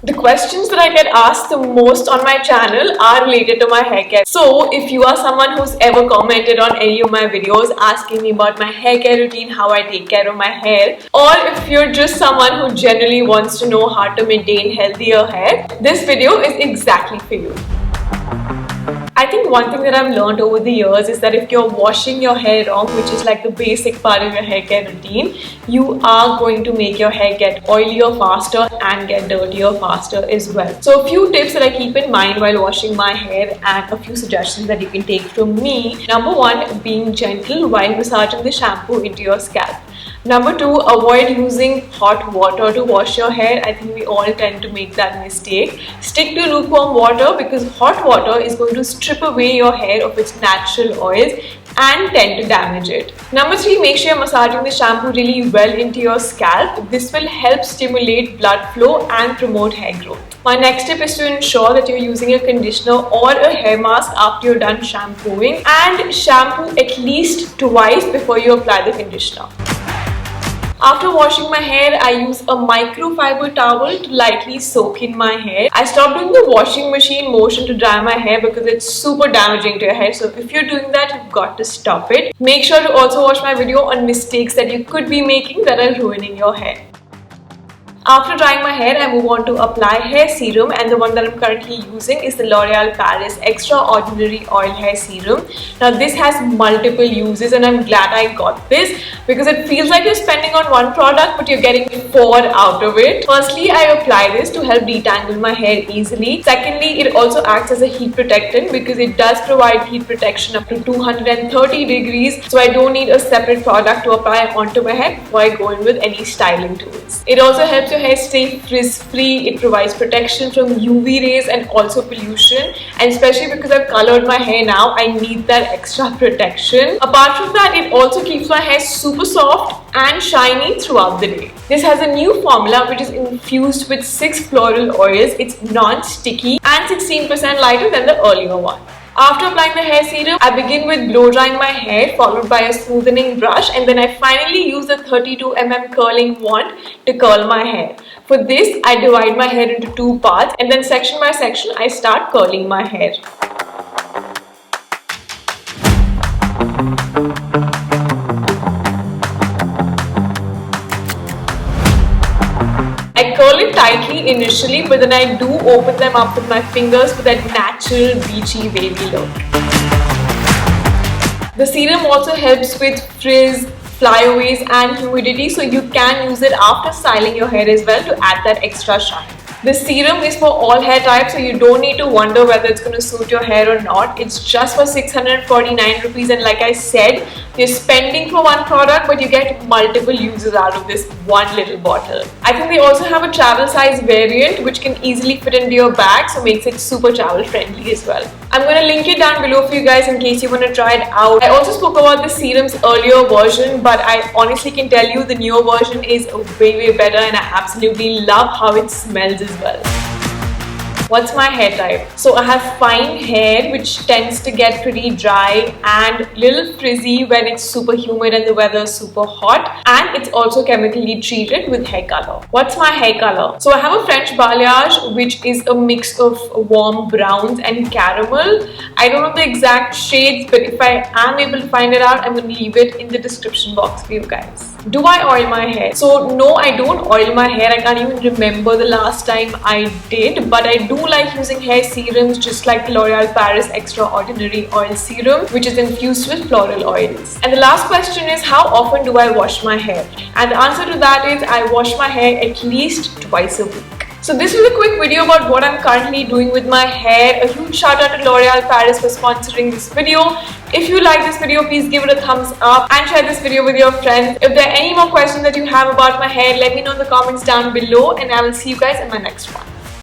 The questions that I get asked the most on my channel are related to my hair care. So if you are someone who's ever commented on any of my videos asking me about my hair care routine, how I take care of my hair, or if you're just someone who generally wants to know how to maintain healthier hair, this video is exactly for you. I think one thing that I've learned over the years is that if you're washing your hair wrong, which is like the basic part of your hair care routine, you are going to make your hair get oilier faster and get dirtier faster as well. So a few tips that I keep in mind while washing my hair and a few suggestions that you can take from me. Number one, being gentle while massaging the shampoo into your scalp. Number two, avoid using hot water to wash your hair. I think we all tend to make that mistake. Stick to lukewarm water because hot water is going to strip away your hair of its natural oils and tend to damage it. Number three, make sure you're massaging the shampoo really well into your scalp. This will help stimulate blood flow and promote hair growth. My next tip is to ensure that you're using a conditioner or a hair mask after you're done shampooing, and shampoo at least twice before you apply the conditioner. After washing my hair, I use a microfiber towel to lightly soak in my hair. I stopped doing the washing machine motion to dry my hair because it's super damaging to your hair. So if you're doing that, you've got to stop it. Make sure to also watch my video on mistakes that you could be making that are ruining your hair. After drying my hair, I move on to apply hair serum, and the one that I'm currently using is the L'Oreal Paris Extraordinary Oil Hair Serum. Now this has multiple uses and I'm glad I got this because it feels like you're spending on one product but you're getting 4 out of it. Firstly, I apply this to help detangle my hair easily. Secondly, it also acts as a heat protectant because it does provide heat protection up to 230 degrees, so I don't need a separate product to apply onto my hair before I go in with any styling tools. It also helps your hair stay frizz-free. It provides protection from UV rays and also pollution, and especially because I've colored my hair now, I need that extra protection. Apart from that, it also keeps my hair super soft and shiny throughout the day. This has a new formula which is infused with 6 floral oils. It's non-sticky and 16% lighter than the earlier one. After applying the hair serum, I begin with blow drying my hair followed by a smoothening brush, and then I finally use the 32mm curling wand to curl my hair. For this, I divide my hair into 2 parts, and then section by section I start curling my hair. I curl it tightly initially, but then I do open them up with my fingers for that natural beachy wavy look. The serum also helps with frizz, flyaways and humidity, so you can use it after styling your hair as well to add that extra shine. The serum is for all hair types, so you don't need to wonder whether it's going to suit your hair or not. It's just for 649 rupees, and like I said, you're spending for one product but you get multiple uses out of this one little bottle. I think they also have a travel size variant which can easily fit into your bag, so makes it super travel friendly as well. I'm going to link it down below for you guys in case you want to try it out. I also spoke about the serum's earlier version, but I honestly can tell you the newer version is way better, and I absolutely love how it smells as well. What's my hair type? So I have fine hair which tends to get pretty dry and little frizzy when it's super humid and the weather is super hot, and it's also chemically treated with hair color. What's my hair color? So I have a French balayage which is a mix of warm browns and caramel. I don't know the exact shades, but if I am able to find it out, I'm going to leave it in the description box for you guys. Do I oil my hair? So no, I don't oil my hair. I can't even remember the last time I did, but I do like using hair serums just like the L'Oreal Paris Extraordinary Oil Serum, which is infused with floral oils. And the last question is, how often do I wash my hair? And the answer to that is, I wash my hair at least twice a week. So this was a quick video about what I'm currently doing with my hair. A huge shout out to L'Oreal Paris for sponsoring this video. If you like this video, please give it a thumbs up and share this video with your friends. If there are any more questions that you have about my hair, let me know in the comments down below, and I will see you guys in my next one.